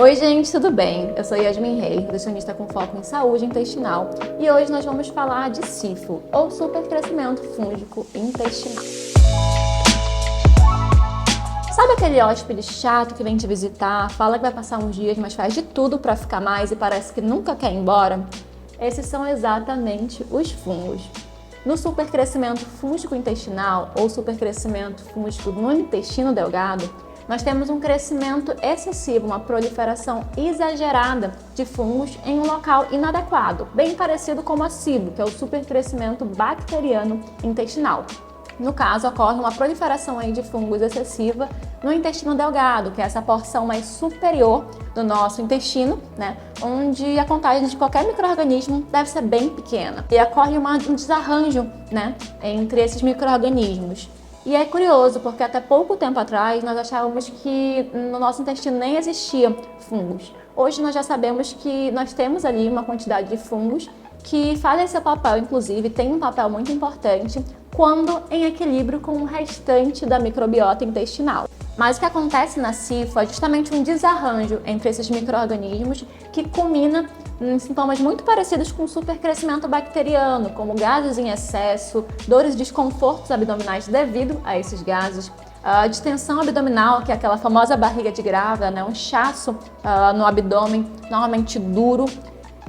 Oi gente, tudo bem? Eu sou Yasmin Rey, nutricionista com foco em saúde intestinal, e hoje nós vamos falar de SIFO, ou supercrescimento fúngico intestinal. Sabe aquele hóspede chato que vem te visitar, fala que vai passar uns dias, mas faz de tudo para ficar mais e parece que nunca quer ir embora? Esses são exatamente os fungos. No supercrescimento fúngico intestinal, ou supercrescimento fúngico no intestino delgado, nós temos um crescimento excessivo, uma proliferação exagerada de fungos em um local inadequado, bem parecido com a SIBO, que é o supercrescimento bacteriano intestinal. No caso, ocorre uma proliferação aí de fungos excessiva no intestino delgado, que é essa porção mais superior do nosso intestino, né, onde a contagem de qualquer micro-organismo deve ser bem pequena. E ocorre um desarranjo, né, entre esses micro-organismos. E é curioso, porque até pouco tempo atrás nós achávamos que no nosso intestino nem existia fungos. Hoje nós já sabemos que nós temos ali uma quantidade de fungos que fazem seu papel, inclusive, tem um papel muito importante quando em equilíbrio com o restante da microbiota intestinal. Mas o que acontece na SIFO é justamente um desarranjo entre esses micro-organismos que culmina em sintomas muito parecidos com o supercrescimento bacteriano, como gases em excesso, dores e desconfortos abdominais devido a esses gases, a distensão abdominal, que é aquela famosa barriga de grávida, né? Um inchaço no abdômen, normalmente duro,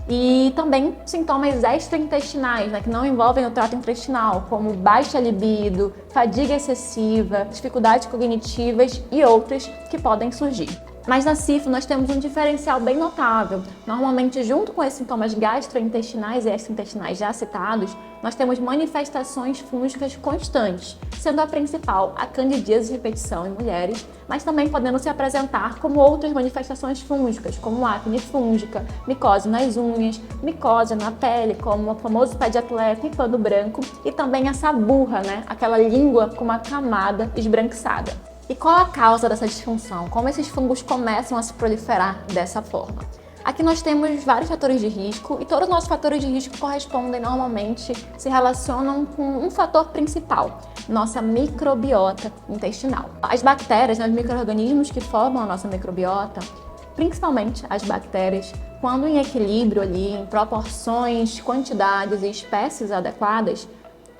e também sintomas extraintestinais, né, que não envolvem o trato intestinal, como baixa libido, fadiga excessiva, dificuldades cognitivas e outras que podem surgir. Mas na SIFO nós temos um diferencial bem notável. Normalmente, junto com esses sintomas gastrointestinais e extraintestinais já citados, nós temos manifestações fúngicas constantes, sendo a principal a candidíase de repetição em mulheres, mas também podendo se apresentar como outras manifestações fúngicas, como acne fúngica, micose nas unhas, micose na pele, como o famoso pé de atleta e pano branco, e também essa burra, né? Aquela língua com uma camada esbranquiçada. E qual a causa dessa disfunção? Como esses fungos começam a se proliferar dessa forma? Aqui nós temos vários fatores de risco e todos os nossos fatores de risco correspondem normalmente, se relacionam com um fator principal, nossa microbiota intestinal. As bactérias, né, os micro-organismos que formam a nossa microbiota, principalmente as bactérias, quando em equilíbrio ali, em proporções, quantidades e espécies adequadas,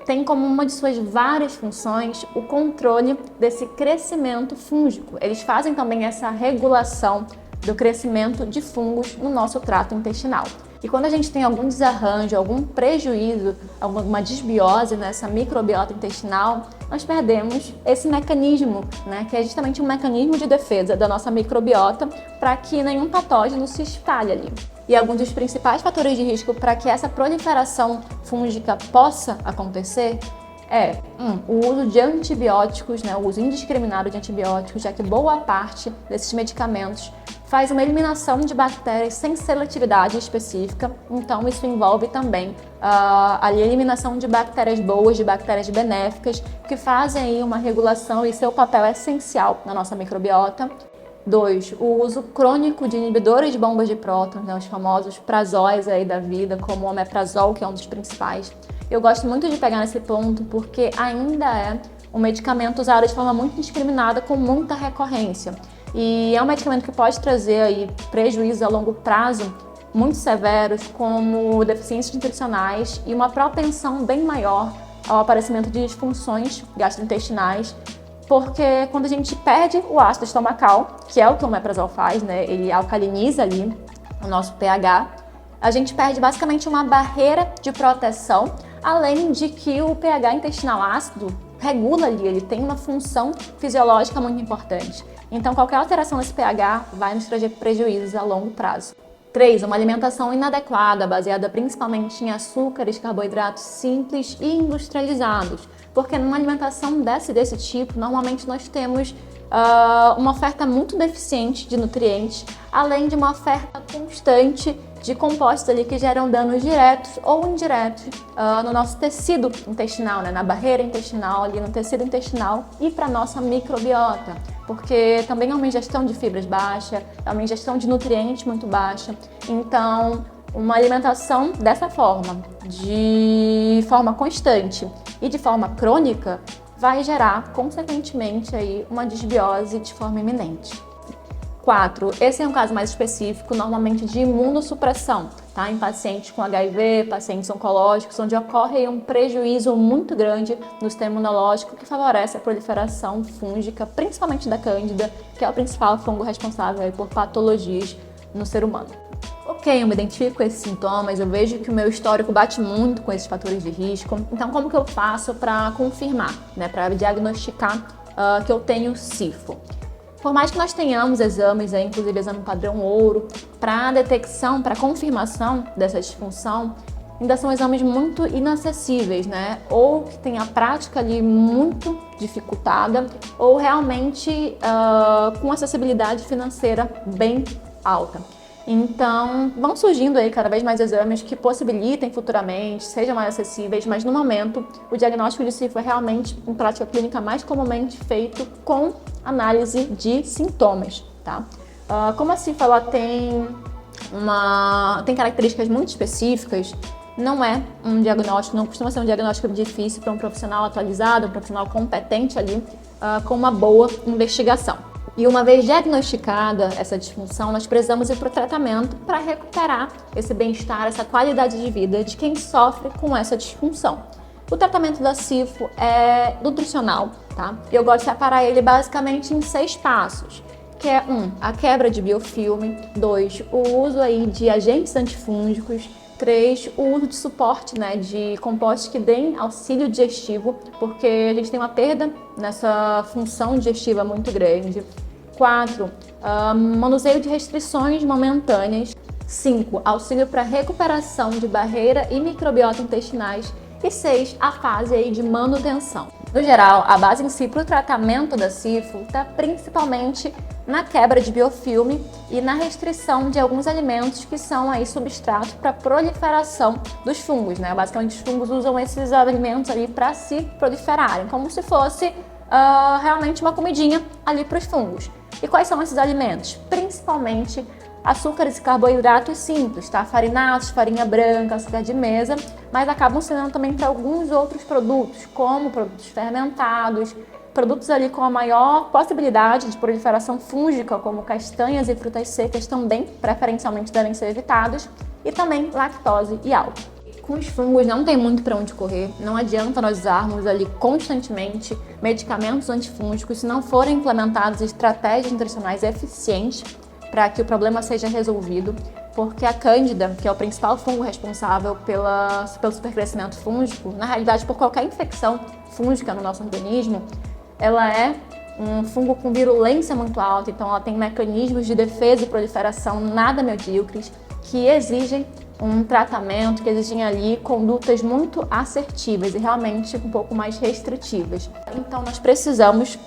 tem como uma de suas várias funções o controle desse crescimento fúngico. Eles fazem também essa regulação do crescimento de fungos no nosso trato intestinal. E quando a gente tem algum desarranjo, algum prejuízo, alguma desbiose nessa microbiota intestinal, nós perdemos esse mecanismo, né, que é justamente um mecanismo de defesa da nossa microbiota para que nenhum patógeno se espalhe ali. E alguns dos principais fatores de risco para que essa proliferação fúngica possa acontecer é o uso de antibióticos, né, o uso indiscriminado de antibióticos, já que boa parte desses medicamentos faz uma eliminação de bactérias sem seletividade específica, então isso envolve também a eliminação de bactérias boas, de bactérias benéficas, que fazem aí uma regulação e seu papel é essencial na nossa microbiota. 2. O uso crônico de inibidores de bombas de prótons, né, os famosos prazóis aí da vida, como o omeprazol, que é um dos principais. Eu gosto muito de pegar nesse ponto porque ainda é um medicamento usado de forma muito indiscriminada, com muita recorrência. E é um medicamento que pode trazer aí prejuízos a longo prazo muito severos, como deficiências nutricionais e uma propensão bem maior ao aparecimento de disfunções gastrointestinais, porque quando a gente perde o ácido estomacal, que é o que o omeprazol faz, né, ele alcaliniza ali o nosso pH, a gente perde basicamente uma barreira de proteção, além de que o pH intestinal ácido regula ali, ele tem uma função fisiológica muito importante. Então, qualquer alteração nesse pH vai nos trazer prejuízos a longo prazo. 3. Uma alimentação inadequada, baseada principalmente em açúcares, carboidratos simples e industrializados. Porque numa alimentação desse tipo, normalmente nós temos uma oferta muito deficiente de nutrientes, além de uma oferta constante de compostos ali que geram danos diretos ou indiretos no nosso tecido intestinal, né? Na barreira intestinal, ali no tecido intestinal e para nossa microbiota, porque também é uma ingestão de fibras baixa, é uma ingestão de nutrientes muito baixa. Então, uma alimentação dessa forma, de forma constante e de forma crônica, vai gerar, consequentemente, aí, uma desbiose de forma iminente. 4. Esse é um caso mais específico, normalmente de imunossupressão, tá? Em pacientes com HIV, pacientes oncológicos, onde ocorre um prejuízo muito grande no sistema imunológico que favorece a proliferação fúngica, principalmente da Cândida, que é o principal fungo responsável por patologias no ser humano. Ok, eu me identifico com esses sintomas, eu vejo que o meu histórico bate muito com esses fatores de risco, então como que eu faço para confirmar, né, para diagnosticar que eu tenho SIFO? Por mais que nós tenhamos exames, inclusive exame padrão ouro, para detecção, para confirmação dessa disfunção, ainda são exames muito inacessíveis, né? Ou que tem a prática ali muito dificultada, ou realmente com acessibilidade financeira bem alta. Então, vão surgindo aí cada vez mais exames que possibilitem futuramente, sejam mais acessíveis, mas no momento o diagnóstico de SIFO é realmente, em prática clínica, mais comumente feito com análise de sintomas, tá? Como a SIFO ela tem características muito específicas, não é um diagnóstico, não costuma ser um diagnóstico difícil para um profissional atualizado, um profissional competente ali, com uma boa investigação. E uma vez diagnosticada essa disfunção, nós precisamos ir para o tratamento para recuperar esse bem-estar, essa qualidade de vida de quem sofre com essa disfunção. O tratamento da SIFO é nutricional, tá? Eu gosto de separar ele basicamente em 6 passos, que é 1, a quebra de biofilme, 2, o uso aí de agentes antifúngicos, 3, o uso de suporte, né, de compostos que deem auxílio digestivo, porque a gente tem uma perda nessa função digestiva muito grande. 4, manuseio de restrições momentâneas. 5, auxílio para recuperação de barreira e microbiota intestinais. E 6, a fase aí de manutenção. No geral, a base em si para o tratamento da SIFO está principalmente na quebra de biofilme e na restrição de alguns alimentos que são aí substratos para a proliferação dos fungos, né? Basicamente, os fungos usam esses alimentos ali para se proliferarem, como se fosse realmente uma comidinha ali para os fungos. E quais são esses alimentos? Principalmente açúcares e carboidratos simples, tá? Farinatos, farinha branca, açúcar de mesa, mas acabam sendo também para alguns outros produtos, como produtos fermentados, produtos ali com a maior possibilidade de proliferação fúngica, como castanhas e frutas secas, também preferencialmente devem ser evitados, e também lactose e álcool. Com os fungos não tem muito para onde correr, não adianta nós usarmos ali constantemente medicamentos antifúngicos se não forem implementadas estratégias nutricionais eficientes para que o problema seja resolvido, porque a Cândida, que é o principal fungo responsável pelo supercrescimento fúngico, na realidade por qualquer infecção fúngica no nosso organismo, ela é um fungo com virulência muito alta, então ela tem mecanismos de defesa e proliferação nada medíocres que exigem um tratamento, que exigem ali condutas muito assertivas e realmente um pouco mais restritivas. Então nós precisamos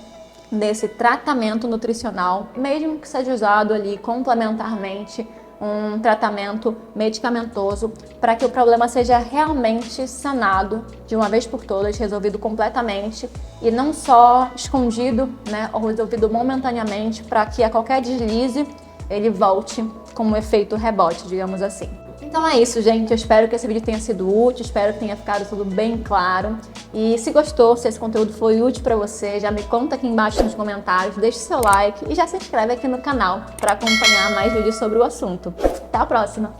desse tratamento nutricional, mesmo que seja usado ali complementarmente um tratamento medicamentoso, para que o problema seja realmente sanado de uma vez por todas, resolvido completamente e não só escondido, né, ou resolvido momentaneamente, para que a qualquer deslize ele volte com um efeito rebote, digamos assim. Então é isso, gente. Eu espero que esse vídeo tenha sido útil, espero que tenha ficado tudo bem claro. E se gostou, se esse conteúdo foi útil para você, já me conta aqui embaixo nos comentários, deixe seu like e já se inscreve aqui no canal para acompanhar mais vídeos sobre o assunto. Até a próxima!